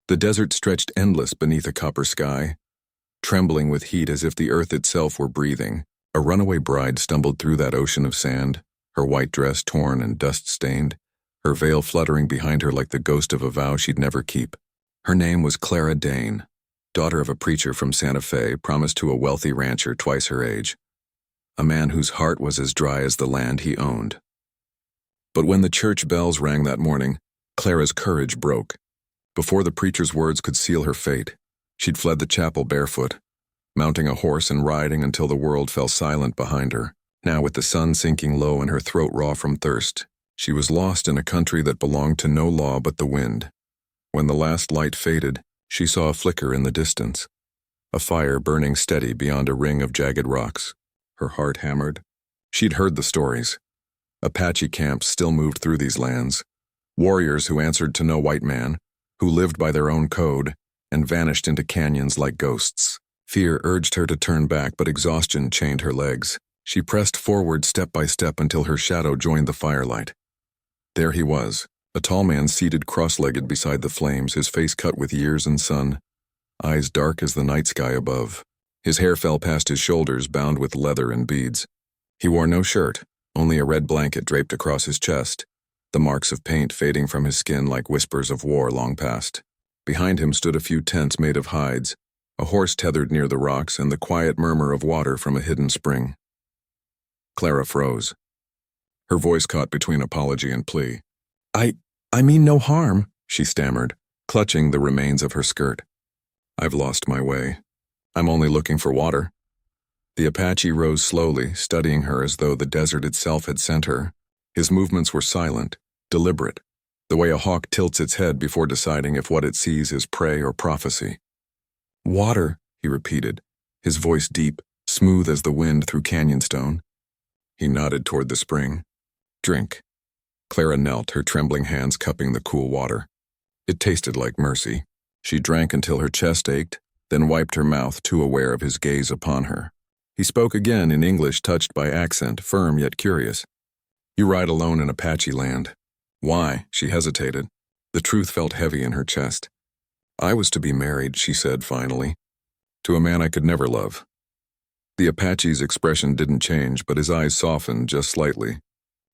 The desert stretched endless beneath a copper sky, trembling with heat as if the earth itself were breathing. A runaway bride stumbled through that ocean of sand, her white dress torn and dust-stained, her veil fluttering behind her like the ghost of a vow she'd never keep. Her name was Clara Dane, daughter of a preacher from Santa Fe, promised to a wealthy rancher twice her age, a man whose heart was as dry as the land he owned. But when the church bells rang that morning, Clara's courage broke. Before the preacher's words could seal her fate, she'd fled the chapel barefoot, mounting a horse and riding until the world fell silent behind her. Now, with the sun sinking low and her throat raw from thirst, she was lost in a country that belonged to no law but the wind. When the last light faded, she saw a flicker in the distance, a fire burning steady beyond a ring of jagged rocks. Her heart hammered. She'd heard the stories. Apache camps still moved through these lands, warriors who answered to no white man, who lived by their own code, and vanished into canyons like ghosts. Fear urged her to turn back, but exhaustion chained her legs. She pressed forward step by step until her shadow joined the firelight. There he was, a tall man seated cross-legged beside the flames, his face cut with years and sun, eyes dark as the night sky above. His hair fell past his shoulders, bound with leather and beads. He wore no shirt, only a red blanket draped across his chest, the marks of paint fading from his skin like whispers of war long past. Behind him stood a few tents made of hides, a horse tethered near the rocks, and the quiet murmur of water from a hidden spring. Clara froze. Her voice caught between apology and plea. I mean no harm, she stammered, clutching the remains of her skirt. I've lost my way. I'm only looking for water. The Apache rose slowly, studying her as though the desert itself had sent her. His movements were silent, deliberate, the way a hawk tilts its head before deciding if what it sees is prey or prophecy. Water, he repeated, his voice deep, smooth as the wind through canyon stone. He nodded toward the spring. Drink. Clara knelt, her trembling hands cupping the cool water. It tasted like mercy. She drank until her chest ached, then wiped her mouth, too aware of his gaze upon her. He spoke again in English, touched by accent, firm yet curious. You ride alone in Apache land. Why? She hesitated. The truth felt heavy in her chest. I was to be married, she said finally, to a man I could never love. The Apache's expression didn't change, but his eyes softened just slightly.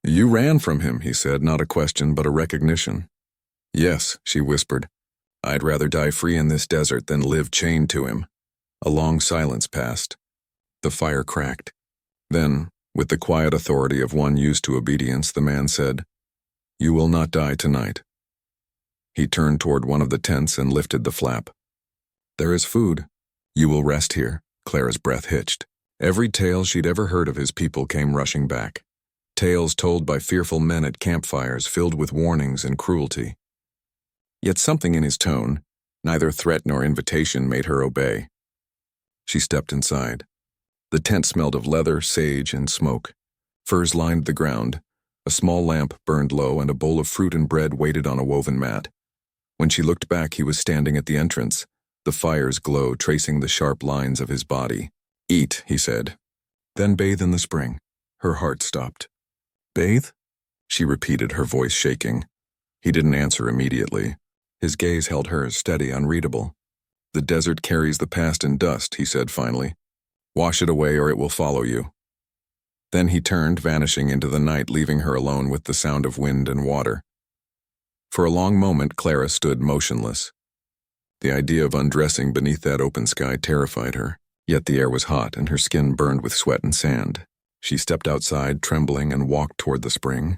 You ran from him, he said, not a question but a recognition. Yes, she whispered. I'd rather die free in this desert than live chained to him. A long silence passed. The fire cracked. Then, with the quiet authority of one used to obedience, the man said, You will not die tonight. He turned toward one of the tents and lifted the flap. There is food. You will rest here. Clara's breath hitched. Every tale she'd ever heard of his people came rushing back. Tales told by fearful men at campfires filled with warnings and cruelty. Yet something in his tone, neither threat nor invitation, made her obey. She stepped inside. The tent smelled of leather, sage, and smoke. Furs lined the ground. A small lamp burned low, and a bowl of fruit and bread waited on a woven mat. When she looked back, he was standing at the entrance, the fire's glow tracing the sharp lines of his body. Eat, he said. Then bathe in the spring. Her heart stopped. Bathe? She repeated, her voice shaking. He didn't answer immediately. His gaze held hers, steady, unreadable. The desert carries the past in dust, he said finally. Wash it away or it will follow you. Then he turned, vanishing into the night, leaving her alone with the sound of wind and water. For a long moment, Clara stood motionless. The idea of undressing beneath that open sky terrified her, yet the air was hot and her skin burned with sweat and sand. She stepped outside, trembling, and walked toward the spring.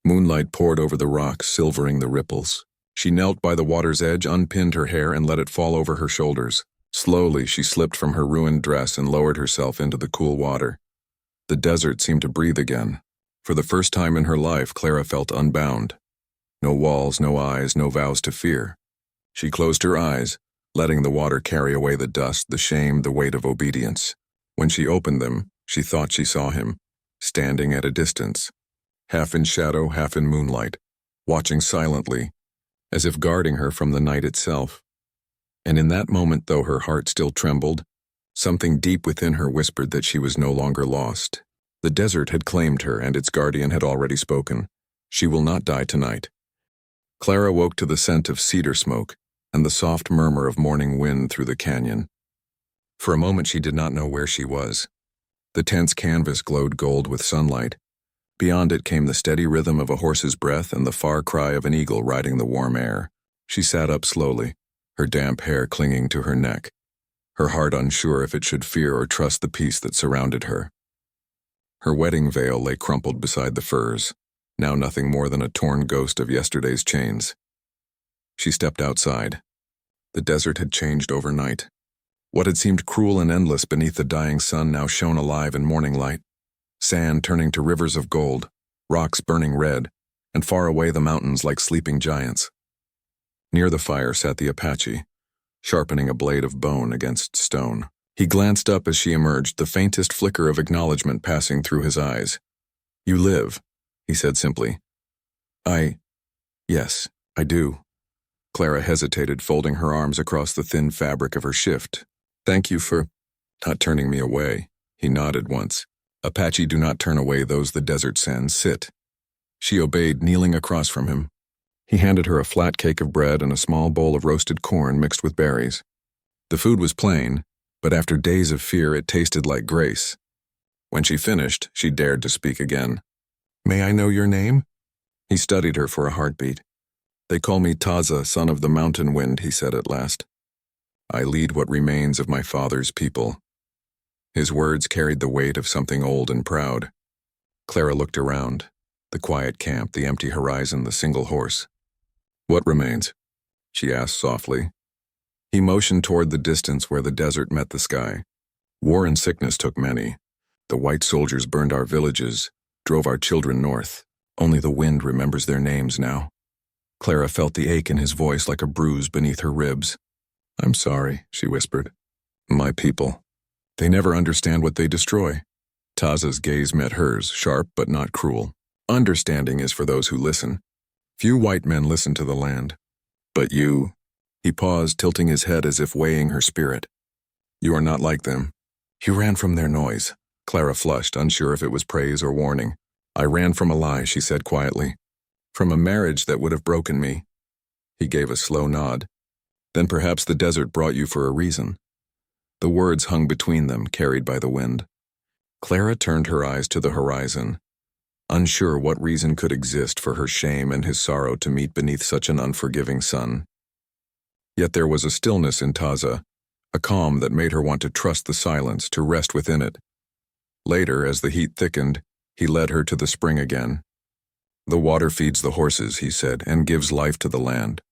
Moonlight poured over the rocks, silvering the ripples. She knelt by the water's edge, unpinned her hair, and let it fall over her shoulders. Slowly, she slipped from her ruined dress and lowered herself into the cool water. The desert seemed to breathe again. For the first time in her life, Clara felt unbound. No walls, no eyes, no vows to fear. She closed her eyes, letting the water carry away the dust, the shame, the weight of obedience. When she opened them, she thought she saw him, standing at a distance, half in shadow, half in moonlight, watching silently, as if guarding her from the night itself. And in that moment, though her heart still trembled, something deep within her whispered that she was no longer lost. The desert had claimed her, and its guardian had already spoken. She will not die tonight. Clara woke to the scent of cedar smoke, and the soft murmur of morning wind through the canyon. For a moment she did not know where she was. The tent's canvas glowed gold with sunlight. Beyond it came the steady rhythm of a horse's breath and the far cry of an eagle riding the warm air. She sat up slowly, her damp hair clinging to her neck, her heart unsure if it should fear or trust the peace that surrounded her. Her wedding veil lay crumpled beside the furs, now nothing more than a torn ghost of yesterday's chains. She stepped outside. The desert had changed overnight. What had seemed cruel and endless beneath the dying sun now shone alive in morning light. Sand turning to rivers of gold, rocks burning red, and far away the mountains like sleeping giants. Near the fire sat the Apache, sharpening a blade of bone against stone. He glanced up as she emerged, the faintest flicker of acknowledgement passing through his eyes. "You live," he said simply. Yes, I do." Clara hesitated, folding her arms across the thin fabric of her shift. "Thank you for not turning me away." He nodded once. "Apache, do not turn away those the desert sends. Sit." She obeyed, kneeling across from him. He handed her a flat cake of bread and a small bowl of roasted corn mixed with berries. The food was plain, but after days of fear it tasted like grace. When she finished, she dared to speak again. "May I know your name?" He studied her for a heartbeat. "They call me Taza, son of the mountain wind," he said at last. "I lead what remains of my father's people." His words carried the weight of something old and proud. Clara looked around. The quiet camp, the empty horizon, the single horse. "What remains?" she asked softly. He motioned toward the distance where the desert met the sky. "War and sickness took many. The white soldiers burned our villages, drove our children north. Only the wind remembers their names now." Clara felt the ache in his voice like a bruise beneath her ribs. "I'm sorry," she whispered. "My people. They never understand what they destroy." Taza's gaze met hers, sharp but not cruel. "Understanding is for those who listen. Few white men listen to the land. But you—" He paused, tilting his head as if weighing her spirit. "You are not like them. You ran from their noise." Clara flushed, unsure if it was praise or warning. "I ran from a lie," she said quietly. "From a marriage that would have broken me." He gave a slow nod. "Then perhaps the desert brought you for a reason." The words hung between them, carried by the wind. Clara turned her eyes to the horizon, unsure what reason could exist for her shame and his sorrow to meet beneath such an unforgiving sun. Yet there was a stillness in Taza, a calm that made her want to trust the silence, to rest within it. Later, as the heat thickened, he led her to the spring again. "The water feeds the horses," he said, "and gives life to the land.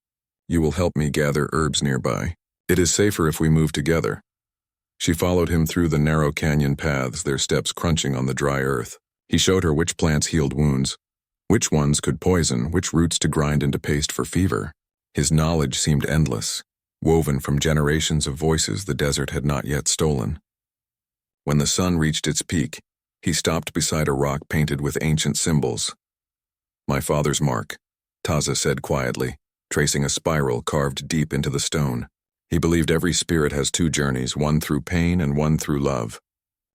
You will help me gather herbs nearby. It is safer if we move together." She followed him through the narrow canyon paths, their steps crunching on the dry earth. He showed her which plants healed wounds, which ones could poison, which roots to grind into paste for fever. His knowledge seemed endless, woven from generations of voices the desert had not yet stolen. When the sun reached its peak, he stopped beside a rock painted with ancient symbols. "My father's mark," Taza said quietly, tracing a spiral carved deep into the stone. He believed every spirit has two journeys, one through pain and one through love.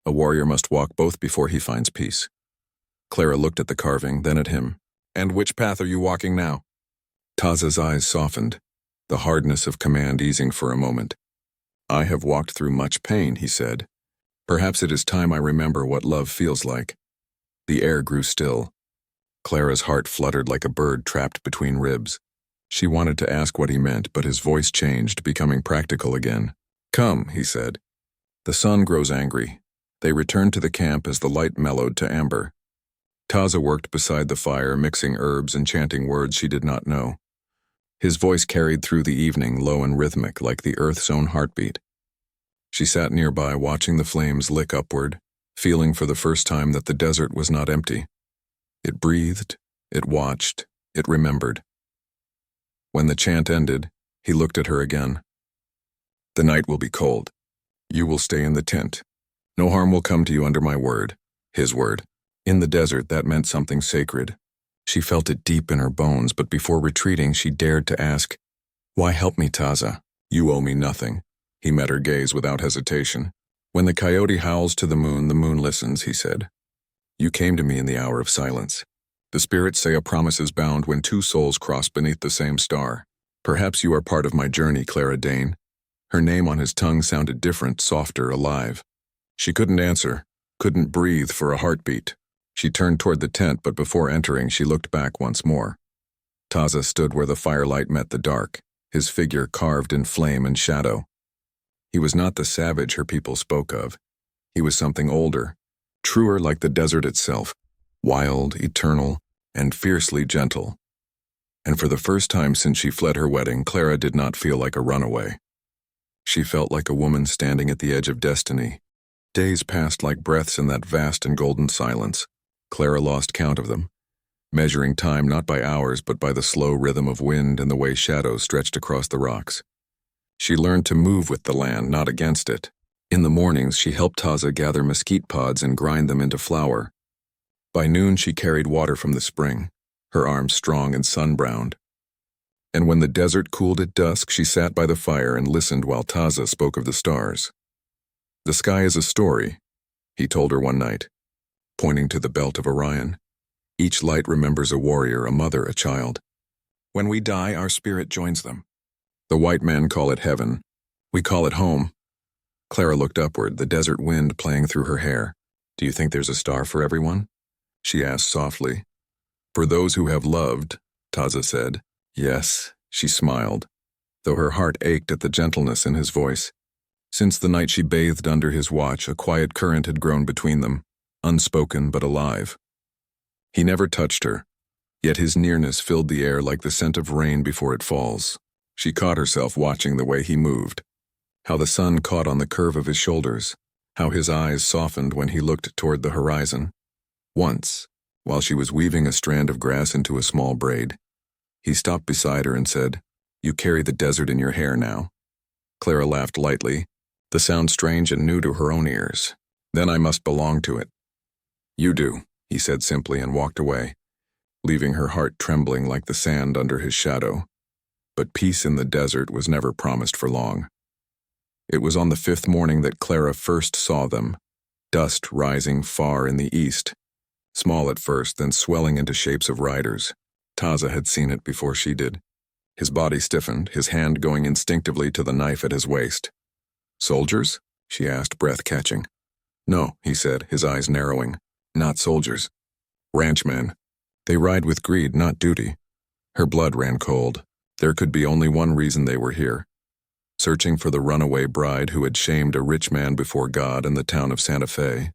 A warrior must walk both before he finds peace. Clara looked at the carving, then at him. "And which path are you walking now?" Taza's eyes softened, the hardness of command easing for a moment. "I have walked through much pain," he said. "Perhaps it is time I remember what love feels like." The air grew still. Clara's heart fluttered like a bird trapped between ribs. She wanted to ask what he meant, but his voice changed, becoming practical again. "Come," he said. "The sun grows angry." They returned to the camp as the light mellowed to amber. Taza worked beside the fire, mixing herbs and chanting words she did not know. His voice carried through the evening, low and rhythmic, like the earth's own heartbeat. She sat nearby, watching the flames lick upward, feeling for the first time that the desert was not empty. It breathed, it watched, it remembered. When the chant ended, he looked at her again. "The night will be cold. You will stay in the tent. No harm will come to you under my word," his word. In the desert, that meant something sacred. She felt it deep in her bones, but before retreating, she dared to ask, "Why help me, Taza? You owe me nothing." He met her gaze without hesitation. "When the coyote howls to the moon listens," he said. "You came to me in the hour of silence. The spirits say a promise is bound when two souls cross beneath the same star. Perhaps you are part of my journey, Clara Dane. Her name on his tongue sounded different, softer, alive. She couldn't answer, couldn't breathe for a heartbeat. She turned toward the tent, but before entering, she looked back once more. Taza stood where the firelight met the dark, his figure carved in flame and shadow. He was not the savage her people spoke of. He was something older, truer like the desert itself, wild, eternal, and fiercely gentle. And for the first time since she fled her wedding, Clara did not feel like a runaway. She felt like a woman standing at the edge of destiny. Days passed like breaths in that vast and golden silence. Clara lost count of them, measuring time not by hours but by the slow rhythm of wind and the way shadows stretched across the rocks. She learned to move with the land, not against it. In the mornings, she helped Taza gather mesquite pods and grind them into flour. By noon, she carried water from the spring, her arms strong and sun-browned. And when the desert cooled at dusk, she sat by the fire and listened while Taza spoke of the stars. "The sky is a story," he told her one night, pointing to the belt of Orion. "Each light remembers a warrior, a mother, a child. When we die, our spirit joins them. The white men call it heaven. We call it home." Clara looked upward, the desert wind playing through her hair. "Do you think there's a star for everyone?" she asked softly. "For those who have loved," Taza said. "Yes," she smiled, though her heart ached at the gentleness in his voice. Since the night she bathed under his watch, a quiet current had grown between them, unspoken but alive. He never touched her, yet his nearness filled the air like the scent of rain before it falls. She caught herself watching the way he moved, how the sun caught on the curve of his shoulders, how his eyes softened when he looked toward the horizon. Once, while she was weaving a strand of grass into a small braid, he stopped beside her and said, "You carry the desert in your hair now." Clara laughed lightly, the sound strange and new to her own ears. "Then I must belong to it." "You do," he said simply and walked away, leaving her heart trembling like the sand under his shadow. But peace in the desert was never promised for long. It was on the 5th morning that Clara first saw them, dust rising far in the east, small at first, then swelling into shapes of riders. Taza had seen it before she did. His body stiffened, his hand going instinctively to the knife at his waist. "Soldiers?" she asked, breath catching. "No," he said, his eyes narrowing. "Not soldiers. Ranchmen. They ride with greed, not duty." Her blood ran cold. There could be only one reason they were here. Searching for the runaway bride who had shamed a rich man before God in the town of Santa Fe.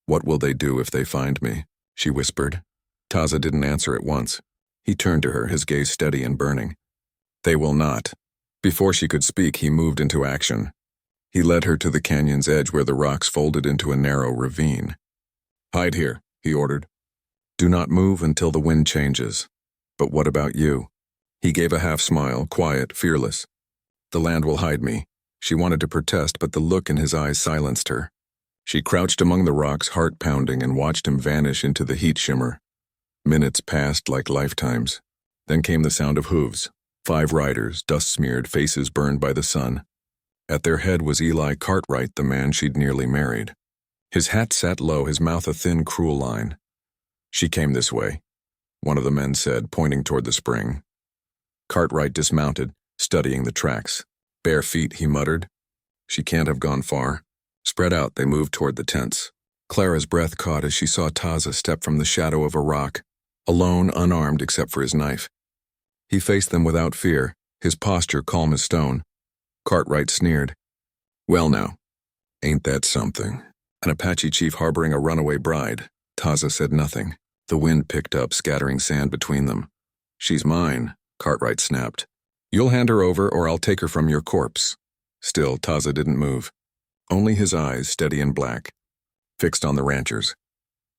"What will they do if they find me?" she whispered. Taza didn't answer at once. He turned to her, his gaze steady and burning. "They will not." Before she could speak, he moved into action. He led her to the canyon's edge where the rocks folded into a narrow ravine. "Hide here," he ordered. "Do not move until the wind changes. But what about you?" He gave a half-smile, quiet, fearless. "The land will hide me." She wanted to protest, but the look in his eyes silenced her. She crouched among the rocks, heart pounding, and watched him vanish into the heat shimmer. Minutes passed like lifetimes. Then came the sound of hooves. 5 riders, dust-smeared, faces burned by the sun. At their head was Eli Cartwright, the man she'd nearly married. His hat sat low, his mouth a thin, cruel line. "She came this way," one of the men said, pointing toward the spring. Cartwright dismounted, studying the tracks. "Bare feet," he muttered. "She can't have gone far." Spread out, they moved toward the tents. Clara's breath caught as she saw Taza step from the shadow of a rock, alone, unarmed except for his knife. He faced them without fear, his posture calm as stone. Cartwright sneered. "Well now, ain't that something? An Apache chief harboring a runaway bride." Taza said nothing. The wind picked up, scattering sand between them. "She's mine," Cartwright snapped. "You'll hand her over or I'll take her from your corpse." Still, Taza didn't move. Only his eyes, steady and black, fixed on the ranchers.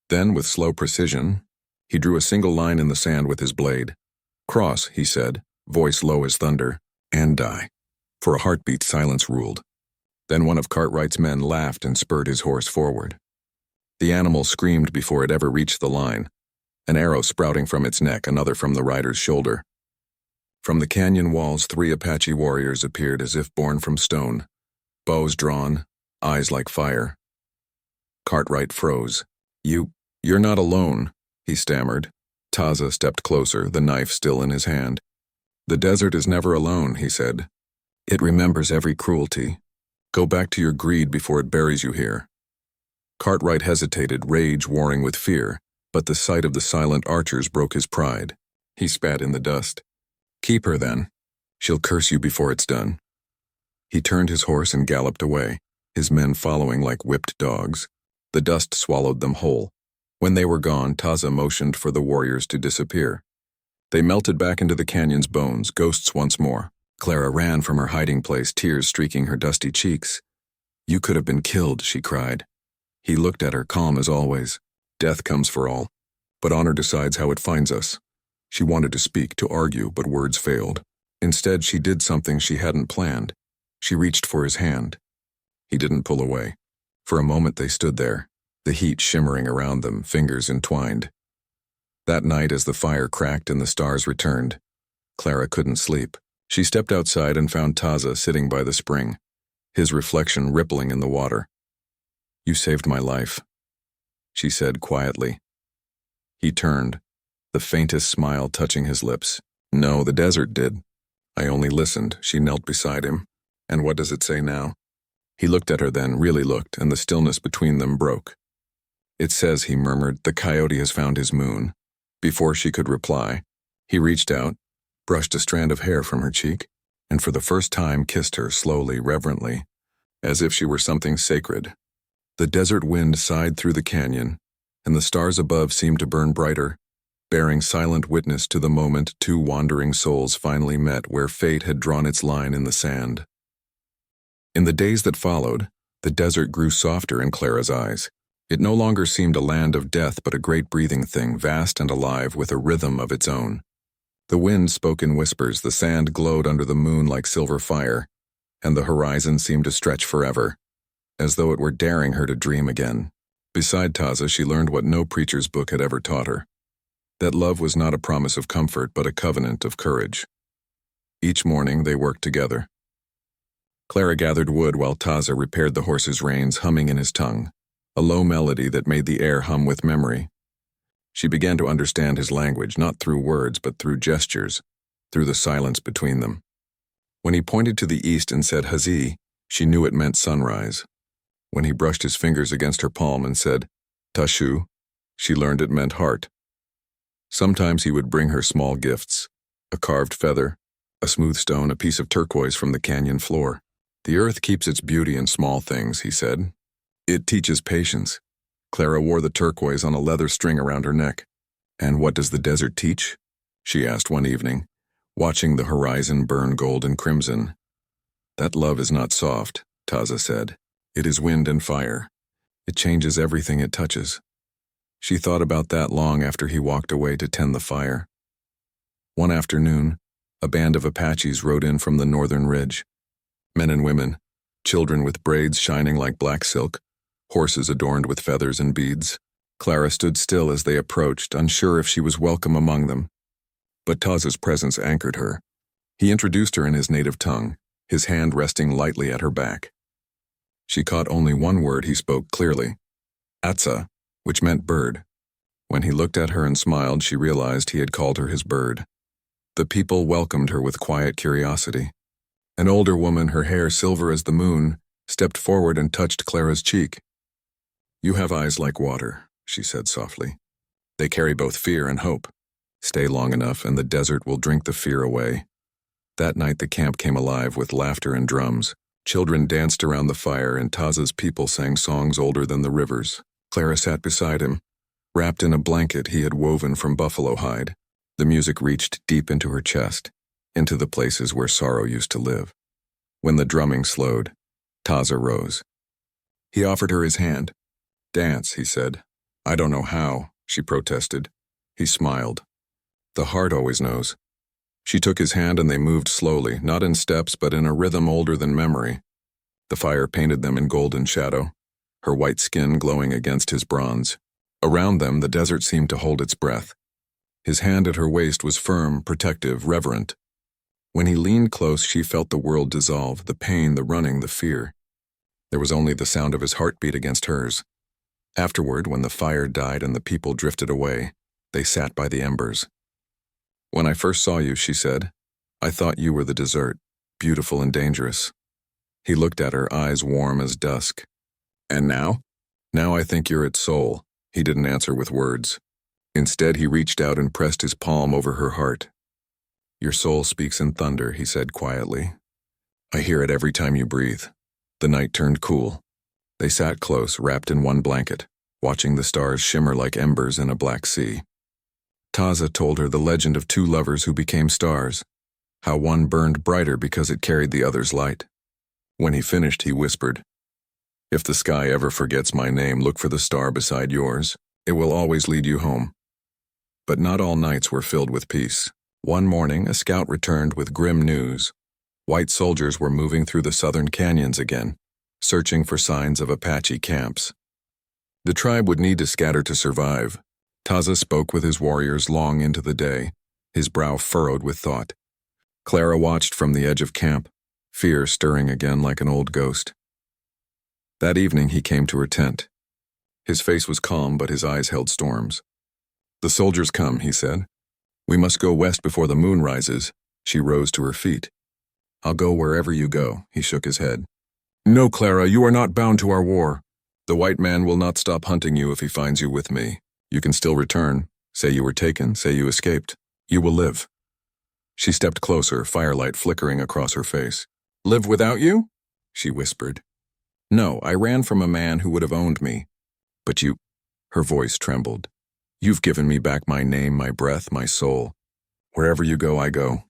Then, with slow precision, he drew a single line in the sand with his blade. "Cross," he said, voice low as thunder, "and die." For a heartbeat, silence ruled. Then one of Cartwright's men laughed and spurred his horse forward. The animal screamed before it ever reached the line, an arrow sprouting from its neck, another from the rider's shoulder. From the canyon walls, 3 Apache warriors appeared as if born from stone, bows drawn, eyes like fire. Cartwright froze. You're not alone," he stammered. Taza stepped closer, the knife still in his hand. The desert is never alone, he said. It remembers every cruelty. Go back to your greed before it buries you here. Cartwright hesitated, rage warring with fear, but the sight of the silent archers broke his pride. He spat in the dust. Keep her, then. She'll curse you before it's done. He turned his horse and galloped away, his men following like whipped dogs. The dust swallowed them whole. When they were gone, Taza motioned for the warriors to disappear. They melted back into the canyon's bones, ghosts once more. Clara ran from her hiding place, tears streaking her dusty cheeks. You could have been killed, she cried. He looked at her, calm as always. Death comes for all, but honor decides how it finds us. She wanted to speak, to argue, but words failed. Instead, she did something she hadn't planned. She reached for his hand. He didn't pull away. For a moment they stood there, the heat shimmering around them, fingers entwined. That night, as the fire cracked and the stars returned, Clara couldn't sleep. She stepped outside and found Taza sitting by the spring, his reflection rippling in the water. You saved my life, she said quietly. He turned, the faintest smile touching his lips. No, the desert did. I only listened. She knelt beside him. And what does it say now? He looked at her then, really looked, and the stillness between them broke. It says, he murmured, the coyote has found his moon. Before she could reply, he reached out, brushed a strand of hair from her cheek, and for the first time kissed her slowly, reverently, as if she were something sacred. The desert wind sighed through the canyon, and the stars above seemed to burn brighter, bearing silent witness to the moment two wandering souls finally met where fate had drawn its line in the sand. In the days that followed, the desert grew softer in Clara's eyes. It no longer seemed a land of death but a great breathing thing, vast and alive with a rhythm of its own. The wind spoke in whispers, the sand glowed under the moon like silver fire, and the horizon seemed to stretch forever, as though it were daring her to dream again. Beside Taza, she learned what no preacher's book had ever taught her, that love was not a promise of comfort but a covenant of courage. Each morning they worked together. Clara gathered wood while Taza repaired the horse's reins, humming in his tongue, a low melody that made the air hum with memory. She began to understand his language, not through words but through gestures, through the silence between them. When he pointed to the east and said Hazi, she knew it meant sunrise. When he brushed his fingers against her palm and said Tashu, she learned it meant heart. Sometimes he would bring her small gifts, a carved feather, a smooth stone, a piece of turquoise from the canyon floor. The earth keeps its beauty in small things, he said. It teaches patience. Clara wore the turquoise on a leather string around her neck. And what does the desert teach? She asked one evening, watching the horizon burn gold and crimson. That love is not soft, Taza said. It is wind and fire. It changes everything it touches. She thought about that long after he walked away to tend the fire. One afternoon, a band of Apaches rode in from the northern ridge. Men and women, children with braids shining like black silk, horses adorned with feathers and beads. Clara stood still as they approached, unsure if she was welcome among them. But Taza's presence anchored her. He introduced her in his native tongue, his hand resting lightly at her back. She caught only one word he spoke clearly, Atsa, which meant bird. When he looked at her and smiled, she realized he had called her his bird. The people welcomed her with quiet curiosity. An older woman, her hair silver as the moon, stepped forward and touched Clara's cheek. You have eyes like water, she said softly. They carry both fear and hope. Stay long enough and the desert will drink the fear away. That night the camp came alive with laughter and drums. Children danced around the fire and Taza's people sang songs older than the rivers. Clara sat beside him, wrapped in a blanket he had woven from buffalo hide. The music reached deep into her chest, into the places where sorrow used to live. When the drumming slowed, Taza rose. He offered her his hand. Dance, he said. I don't know how, she protested. He smiled. The heart always knows. She took his hand and they moved slowly, not in steps but in a rhythm older than memory. The fire painted them in golden shadow, her white skin glowing against his bronze. Around them, the desert seemed to hold its breath. His hand at her waist was firm, protective, reverent. When he leaned close, she felt the world dissolve, the pain, the running, the fear. There was only the sound of his heartbeat against hers. Afterward, when the fire died and the people drifted away, they sat by the embers. When I first saw you, she said, I thought you were the desert, beautiful and dangerous. He looked at her, eyes warm as dusk. And now? Now I think you're its soul. He didn't answer with words. Instead, he reached out and pressed his palm over her heart. Your soul speaks in thunder, he said quietly. I hear it every time you breathe. The night turned cool. They sat close, wrapped in one blanket, watching the stars shimmer like embers in a black sea. Taza told her the legend of two lovers who became stars, how one burned brighter because it carried the other's light. When he finished, he whispered, If the sky ever forgets my name, look for the star beside yours. It will always lead you home. But not all nights were filled with peace. One morning, a scout returned with grim news. White soldiers were moving through the southern canyons again, searching for signs of Apache camps. The tribe would need to scatter to survive. Taza spoke with his warriors long into the day, his brow furrowed with thought. Clara watched from the edge of camp, fear stirring again like an old ghost. That evening he came to her tent. His face was calm, but his eyes held storms. The soldiers come, he said. We must go west before the moon rises. She rose to her feet. I'll go wherever you go, he shook his head. No, Clara, you are not bound to our war. The white man will not stop hunting you if he finds you with me. You can still return. Say you were taken, say you escaped. You will live. She stepped closer, firelight flickering across her face. Live without you? She whispered. No, I ran from a man who would have owned me. But you... Her voice trembled. You've given me back my name, my breath, my soul. Wherever you go, I go.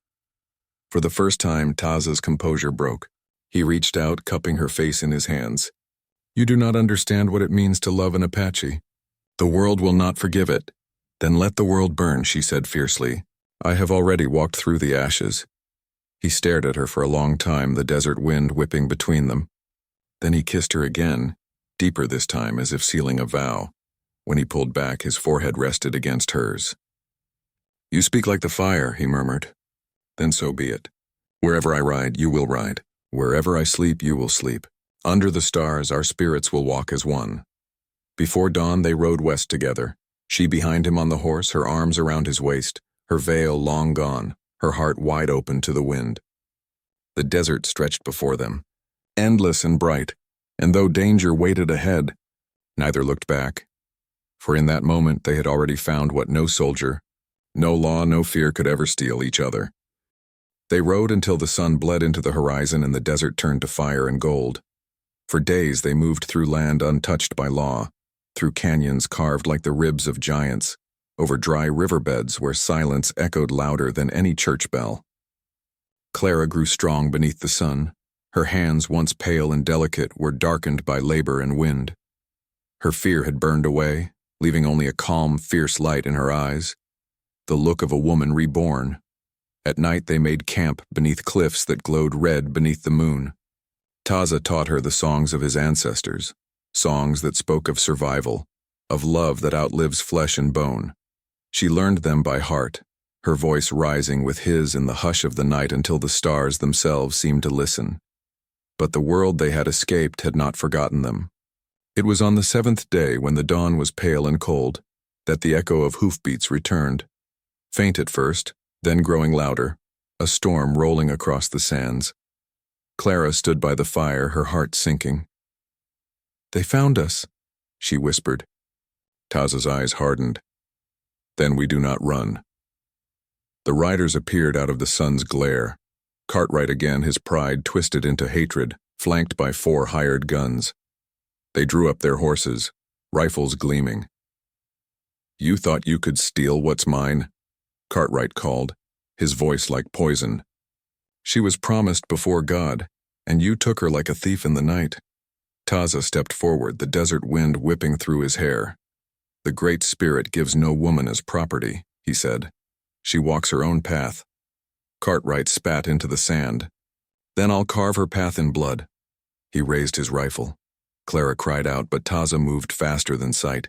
For the first time, Taza's composure broke. He reached out, cupping her face in his hands. You do not understand what it means to love an Apache. The world will not forgive it. Then let the world burn, she said fiercely. I have already walked through the ashes. He stared at her for a long time, the desert wind whipping between them. Then he kissed her again, deeper this time, as if sealing a vow. When he pulled back, his forehead rested against hers. You speak like the fire, he murmured. Then so be it. Wherever I ride, you will ride. Wherever I sleep, you will sleep. Under the stars, our spirits will walk as one. Before dawn, they rode west together. She behind him on the horse, her arms around his waist, her veil long gone, her heart wide open to the wind. The desert stretched before them, endless and bright, and though danger waited ahead, neither looked back. For in that moment they had already found what no soldier, no law, no fear could ever steal: each other. They rode until the sun bled into the horizon and the desert turned to fire and gold. For days they moved through land untouched by law, through canyons carved like the ribs of giants, over dry riverbeds where silence echoed louder than any church bell. Clara grew strong beneath the sun. Her hands, once pale and delicate, were darkened by labor and wind. Her fear had burned away, leaving only a calm, fierce light in her eyes, the look of a woman reborn. At night they made camp beneath cliffs that glowed red beneath the moon. Taza taught her the songs of his ancestors, songs that spoke of survival, of love that outlives flesh and bone. She learned them by heart, her voice rising with his in the hush of the night until the stars themselves seemed to listen. But the world they had escaped had not forgotten them. It was on the seventh day, when the dawn was pale and cold, that the echo of hoofbeats returned. Faint at first, then growing louder, a storm rolling across the sands. Clara stood by the fire, her heart sinking. They found us, she whispered. Taza's eyes hardened. Then we do not run. The riders appeared out of the sun's glare. Cartwright again, his pride twisted into hatred, flanked by 4 hired guns. They drew up their horses, rifles gleaming. You thought you could steal what's mine? Cartwright called, his voice like poison. She was promised before God, and you took her like a thief in the night. Taza stepped forward, the desert wind whipping through his hair. The Great Spirit gives no woman as property, he said. She walks her own path. Cartwright spat into the sand. Then I'll carve her path in blood. He raised his rifle. Clara cried out, but Taza moved faster than sight,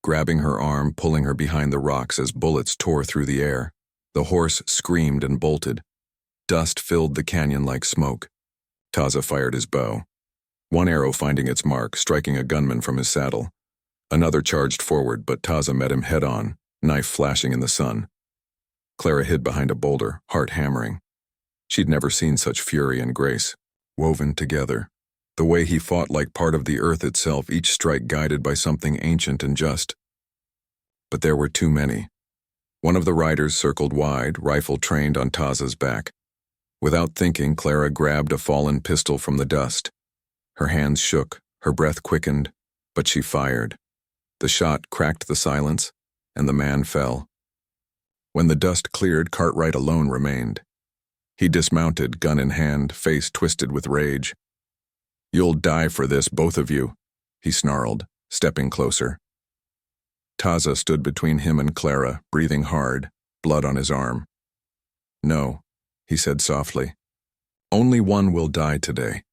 grabbing her arm, pulling her behind the rocks as bullets tore through the air. The horse screamed and bolted. Dust filled the canyon like smoke. Taza fired his bow. One arrow finding its mark, striking a gunman from his saddle. Another charged forward, but Taza met him head-on, knife flashing in the sun. Clara hid behind a boulder, heart hammering. She'd never seen such fury and grace, woven together. The way he fought like part of the earth itself, each strike guided by something ancient and just. But there were too many. One of the riders circled wide, rifle trained on Taza's back. Without thinking, Clara grabbed a fallen pistol from the dust. Her hands shook, her breath quickened, but she fired. The shot cracked the silence, and the man fell. When the dust cleared, Cartwright alone remained. He dismounted, gun in hand, face twisted with rage. "You'll die for this, both of you," he snarled, stepping closer. Taza stood between him and Clara, breathing hard, blood on his arm. "No," he said softly. "Only one will die today."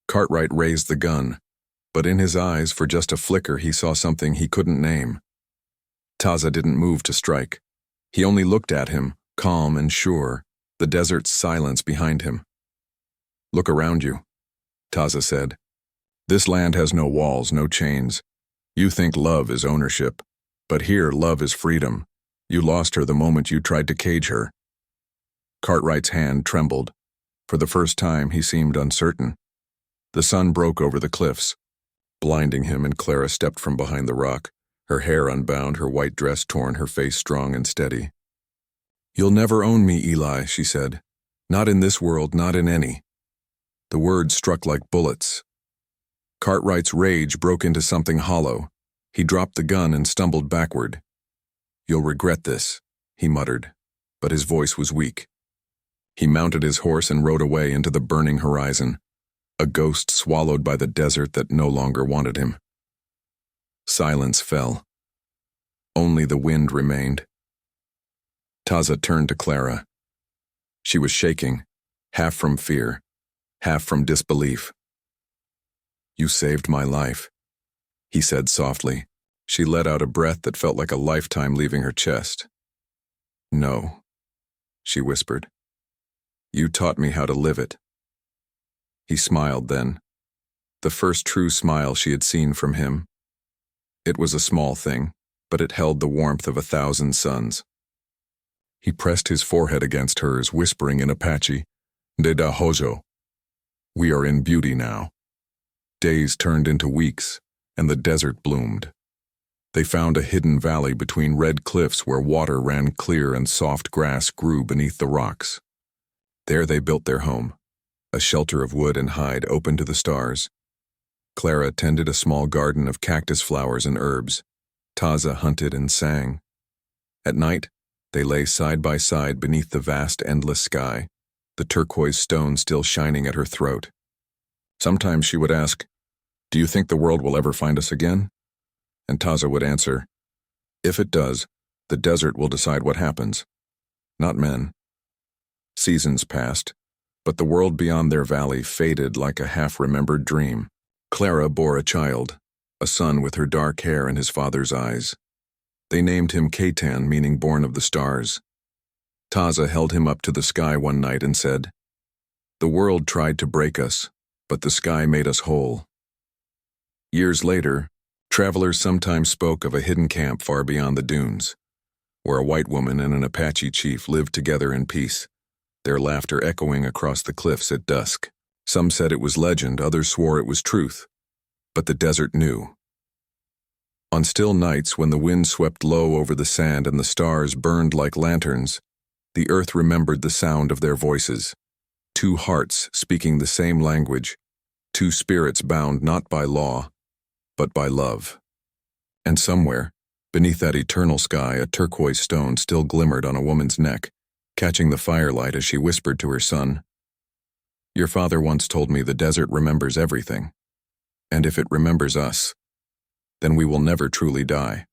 Cartwright raised the gun, but in his eyes, for just a flicker, he saw something he couldn't name. Taza didn't move to strike. He only looked at him, calm and sure, the desert's silence behind him. "Look around you," Taza said. "This land has no walls, no chains. You think love is ownership, but here love is freedom. You lost her the moment you tried to cage her." Cartwright's hand trembled. For the first time, he seemed uncertain. The sun broke over the cliffs, blinding him, and Clara stepped from behind the rock, her hair unbound, her white dress torn, her face strong and steady. "You'll never own me, Eli," she said. "Not in this world, not in any." The words struck like bullets. Cartwright's rage broke into something hollow. He dropped the gun and stumbled backward. "You'll regret this," he muttered, but his voice was weak. He mounted his horse and rode away into the burning horizon, a ghost swallowed by the desert that no longer wanted him. Silence fell. Only the wind remained. Taza turned to Clara. She was shaking, half from fear, half from disbelief. "You saved my life," he said softly. She let out a breath that felt like a lifetime leaving her chest. "No," she whispered. "You taught me how to live it." He smiled then, the first true smile she had seen from him. It was a small thing, but it held the warmth of 1,000 suns. He pressed his forehead against hers, whispering in Apache, "De da hojo." "We are in beauty now." Days turned into weeks, and the desert bloomed. They found a hidden valley between red cliffs where water ran clear and soft grass grew beneath the rocks. There they built their home, a shelter of wood and hide open to the stars. Clara tended a small garden of cactus flowers and herbs. Taza hunted and sang. At night, they lay side by side beneath the vast, endless sky, the turquoise stone still shining at her throat. Sometimes she would ask, "Do you think the world will ever find us again?" And Taza would answer, "If it does, the desert will decide what happens, not men." Seasons passed, but the world beyond their valley faded like a half-remembered dream. Clara bore a child, a son with her dark hair and his father's eyes. They named him Katan, meaning born of the stars. Taza held him up to the sky one night and said, "The world tried to break us, but the sky made us whole." Years later, travelers sometimes spoke of a hidden camp far beyond the dunes, where a white woman and an Apache chief lived together in peace, their laughter echoing across the cliffs at dusk. Some said it was legend, others swore it was truth, but the desert knew. On still nights when the wind swept low over the sand and the stars burned like lanterns, the earth remembered the sound of their voices, two hearts speaking the same language, two spirits bound not by law, but by love. And somewhere, beneath that eternal sky, a turquoise stone still glimmered on a woman's neck, catching the firelight as she whispered to her son, "Your father once told me the desert remembers everything, and if it remembers us, then we will never truly die."